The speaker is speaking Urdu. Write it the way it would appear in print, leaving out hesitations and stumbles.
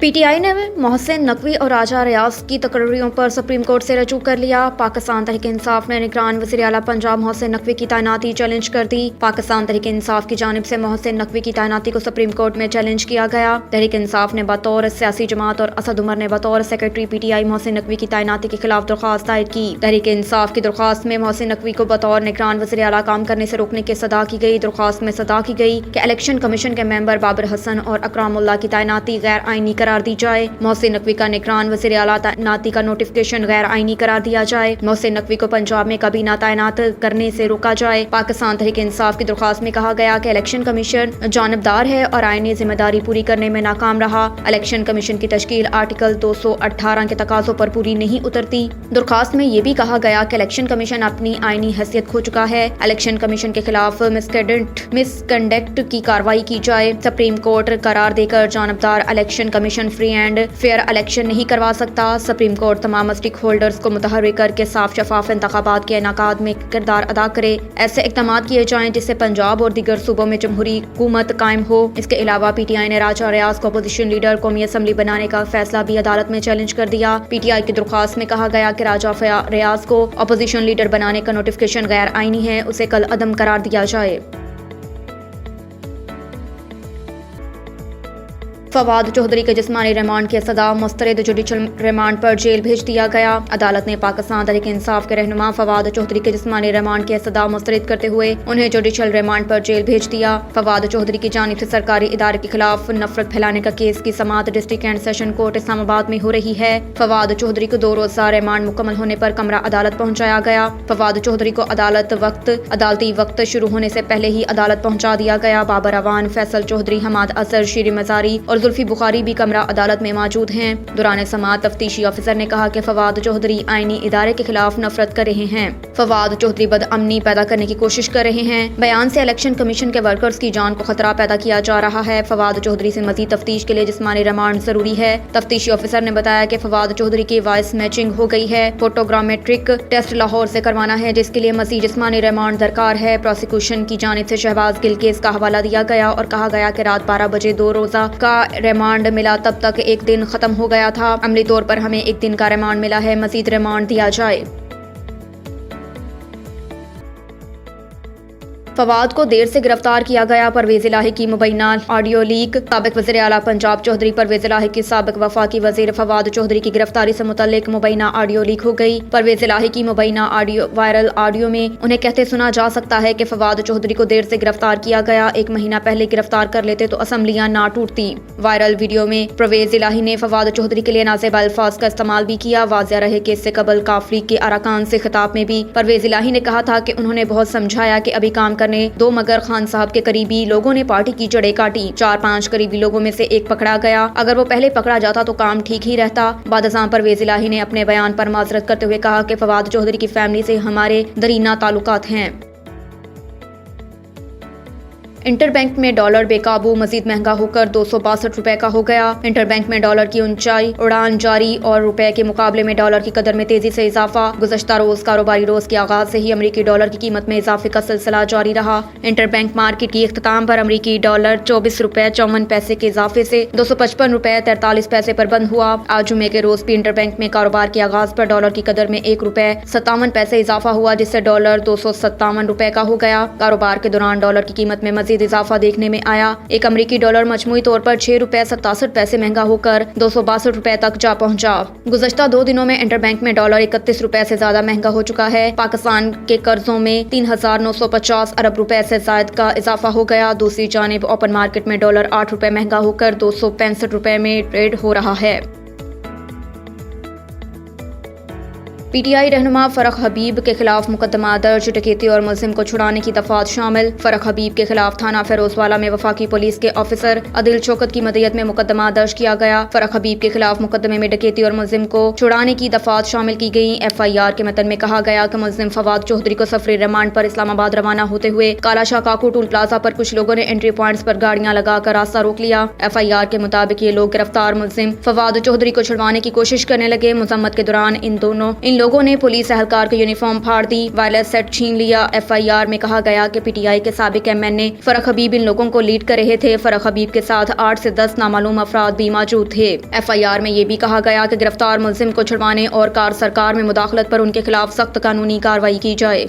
پی ٹی آئی نے محسن نقوی اور راجہ ریاض کی تقرریوں پر سپریم کورٹ سے رجوع کر لیا۔ پاکستان تحریک انصاف نے نگران وزیر اعلیٰ پنجاب محسن نقوی کی تعیناتی چیلنج کر دی۔ پاکستان تحریک انصاف کی جانب سے محسن نقوی کی تعیناتی کو سپریم کورٹ میں چیلنج کیا گیا۔ تحریک انصاف نے بطور سیاسی جماعت اور اسد عمر نے بطور secretary P T I Mohsin Naqvi کی تعیناتی کے خلاف درخواست دائر کی۔ تحریک انصاف کی درخواست میں محسن نقوی کو بطور نگران وزیر اعلیٰ کام کرنے سے روکنے کی صدا کی گئی۔ درخواست میں صدا کی گئی کہ الیکشن کمیشن کے ممبر بابر حسن اور اکرام اللہ کی تعیناتی غیر آئینی قرار دی جائے۔ محسن نقوی کا نگران وزیر اعلیٰ تعیناتی کا نوٹیفکیشن غیر آئینی قرار دیا جائے۔ محسن نقوی کو پنجاب میں کابینہ تعینات کرنے سے روکا جائے۔ پاکستان تحریک انصاف کی درخواست میں کہا گیا کہ الیکشن کمیشن جانبدار ہے اور آئینی ذمہ داری پوری کرنے میں ناکام رہا۔ الیکشن کمیشن کی تشکیل آرٹیکل 218 کے تقاضوں پر پوری نہیں اترتی۔ درخواست میں یہ بھی کہا گیا کہ الیکشن کمیشن اپنی آئینی حیثیت کھو چکا ہے۔ الیکشن کمیشن کے خلاف مس کنڈکٹ کی کارروائی کی جائے۔ سپریم کورٹ قرار دے کر جانبدار election commission free and fair election نہیں کروا سکتا۔ سپریم کورٹ تمام اسٹیک ہولڈرز کو متحرک کر کے صاف شفاف انتخابات کے انعقاد میں کردار ادا کرے۔ ایسے اقدامات کیے جائیں جس سے پنجاب اور دیگر صوبوں میں جمہوری حکومت قائم ہو۔ اس کے علاوہ پی ٹی آئی نے راجہ ریاض کو اپوزیشن لیڈر قومی اسمبلی بنانے کا فیصلہ بھی عدالت میں چیلنج کر دیا۔ پی ٹی آئی کی درخواست میں کہا گیا کہ راجہ ریاض کو اپوزیشن لیڈر بنانے کا نوٹیفکیشن غیر آئینی ہے، اسے کل عدم قرار دیا جائے۔ فواد چوہدری کے جسمانی ریمانڈ کی سزا مسترد جوڈیشل ریمانڈ پر جیل بھیج دیا گیا۔ عدالت نے پاکستان تحریک انصاف کے رہنما فواد چوہدری کے جسمانی ریمانڈ کی سزا مسترد کرتے ہوئے انہیں جوڈیشل ریمانڈ پر جیل بھیج دیا۔ فواد چوہدری کی جانب سے سرکاری ادارے کے خلاف نفرت پھیلانے کا کیس کی سماعت ڈسٹرکٹ اینڈ سیشن کورٹ اسلام آباد میں ہو رہی ہے۔ فواد چوہدری کو 2 روزہ ریمانڈ مکمل ہونے پر کمرہ عدالت پہنچایا گیا۔ فواد چوہدری کو عدالتی وقت شروع ہونے سے پہلے ہی عدالت پہنچا دیا گیا۔ بابر اوان، فیصل چوہدری، حماد اظہر، شیریں مزاری اور زلفی بخاری بھی کمرہ عدالت میں موجود ہیں۔ دوران سماعت تفتیشی افسر نے کہا کہ فواد چوہدری آئینی ادارے کے خلاف نفرت کر رہے ہیں۔ فواد چوہدری بدامنی پیدا کرنے کی کوشش کر رہے ہیں۔ بیان سے الیکشن کمیشن کے ورکرز کی جان کو خطرہ پیدا کیا جا رہا ہے۔ فواد چوہدری سے مزید تفتیش کے لیے جسمانی ریمانڈ ضروری ہے۔ تفتیشی افسر نے بتایا کہ فواد چوہدری کی وائس میچنگ ہو گئی ہے۔ فوٹوگرامیٹرک ٹیسٹ لاہور سے کروانا ہے جس کے لیے مزید جسمانی ریمانڈ درکار ہے۔ پروسیکیوشن کی جانب سے شہباز گل کیس کا حوالہ دیا گیا اور کہا گیا کہ رات 12 بجے 2 روزہ کا ریمانڈ ملا، تب تک ایک دن ختم ہو گیا تھا۔ عملی طور پر ہمیں 1 دن کا ریمانڈ ملا ہے، مزید ریمانڈ دیا جائے۔ فواد کو دیر سے گرفتار کیا گیا۔ پرویز الہی کی مبینہ آڈیو لیک۔ سابق وزیر اعلیٰ پنجاب چوہدری پرویز الہی کی سابق وفاقی وزیر فواد چوہدری کی گرفتاری سے متعلق مبینہ آڈیو لیک ہو گئی۔ پرویز الہی کی مبینہ وائرل آڈیو میں انہیں کہتے سنا جا سکتا ہے کہ فواد چوہدری کو دیر سے گرفتار کیا گیا، 1 مہینہ پہلے گرفتار کر لیتے تو اسمبلیاں نہ ٹوٹتی۔ وائرل ویڈیو میں پرویز الہی نے فواد چوہدری کے لیے نازیبا الفاظ کا استعمال بھی کیا۔ واضح رہے کہ اس سے قبل کاف لیگ کے اراکان سے خطاب میں بھی پرویز الہی نے کہا تھا کہ انہوں نے بہت سمجھایا کہ ابھی کام کرنے دو، مگر خان صاحب کے قریبی لوگوں نے پارٹی کی جڑیں کاٹی۔ 4-5 قریبی لوگوں میں سے ایک پکڑا گیا، اگر وہ پہلے پکڑا جاتا تو کام ٹھیک ہی رہتا۔ بعد ازاں پرویز الہی نے اپنے بیان پر معذرت کرتے ہوئے کہا کہ فواد چوہدری کی فیملی سے ہمارے درینہ تعلقات ہیں۔ انٹر بینک میں ڈالر بے قابو، مزید مہنگا ہو کر 262 روپے کا ہو گیا۔ انٹر بینک میں ڈالر کی اونچائی اڑان جاری اور روپے کے مقابلے میں ڈالر کی قدر میں تیزی سے اضافہ۔ گزشتہ روز کاروباری روز کے آغاز سے ہی امریکی ڈالر کی قیمت میں اضافے کا سلسلہ جاری رہا۔ انٹر بینک مارکیٹ کی اختتام پر امریکی ڈالر 24 روپے 54 پیسے کے اضافے سے 255 روپے 43 پیسے پر بند ہوا۔ آج جمعے کے روز بھی انٹر بینک میں کاروبار کے آغاز پر ڈالر کی قدر میں 1 روپے 57 پیسے اضافہ ہوا، جس سے ڈالر 257 روپے کا ہو گیا۔ کاروبار کے دوران ڈالر کی قیمت میں مزید اضافہ دیکھنے میں آیا۔ ایک امریکی ڈالر مجموعی طور پر 6 روپے 67 پیسے مہنگا ہو کر 262 روپے تک جا پہنچا۔ گزشتہ 2 دنوں میں انٹر بینک میں ڈالر 31 روپے سے زیادہ مہنگا ہو چکا ہے۔ پاکستان کے قرضوں میں 3950 ارب روپے سے زائد کا اضافہ ہو گیا۔ دوسری جانب اوپن مارکیٹ میں ڈالر 8 روپے مہنگا ہو کر 265 روپے میں ٹریڈ ہو رہا ہے۔ پی ٹی آئی رہنما فرق حبیب کے خلاف مقدمہ درج، ڈکیتی اور ملزم کو چھڑانے کی دفعات شامل۔ فرق حبیب کے خلاف تھانہ فیروز والا میں وفاقی پولیس کے آفیسر عادل شوکت کی مدیت میں مقدمہ درج کیا گیا۔ فرق حبیب کے خلاف مقدمے میں ڈکیتی اور ملزم کو چھڑانے کی دفعات شامل کی گئیں۔ ایف آئی آر کے متن میں کہا گیا کہ ملزم فواد چوہدری کو سفری ریمانڈ پر اسلام آباد روانہ ہوتے ہوئے کالا شاہ کاکو ٹول پلازا پر کچھ لوگوں نے انٹری پوائنٹس پر گاڑیاں لگا کر راستہ روک لیا۔ ایف آئی آر کے مطابق یہ لوگ گرفتار ملزم فواد چوہدری کو چھڑوانے کی کوشش کرنے لگے۔ مذمت کے دوران ان لوگوں نے پولیس اہلکار کی یونیفارم پھاڑ دی، وائرلیس سیٹ چھین لیا۔ FIR میں کہا گیا کہ PTI کے سابق MN فرح حبیب ان لوگوں کو لیڈ کر رہے تھے۔ فرح حبیب کے ساتھ 8 سے 10 نامعلوم افراد بھی موجود تھے۔ FIR میں یہ بھی کہا گیا کہ گرفتار ملزم کو چھڑوانے اور کار سرکار میں مداخلت پر ان کے خلاف سخت قانونی کارروائی کی جائے۔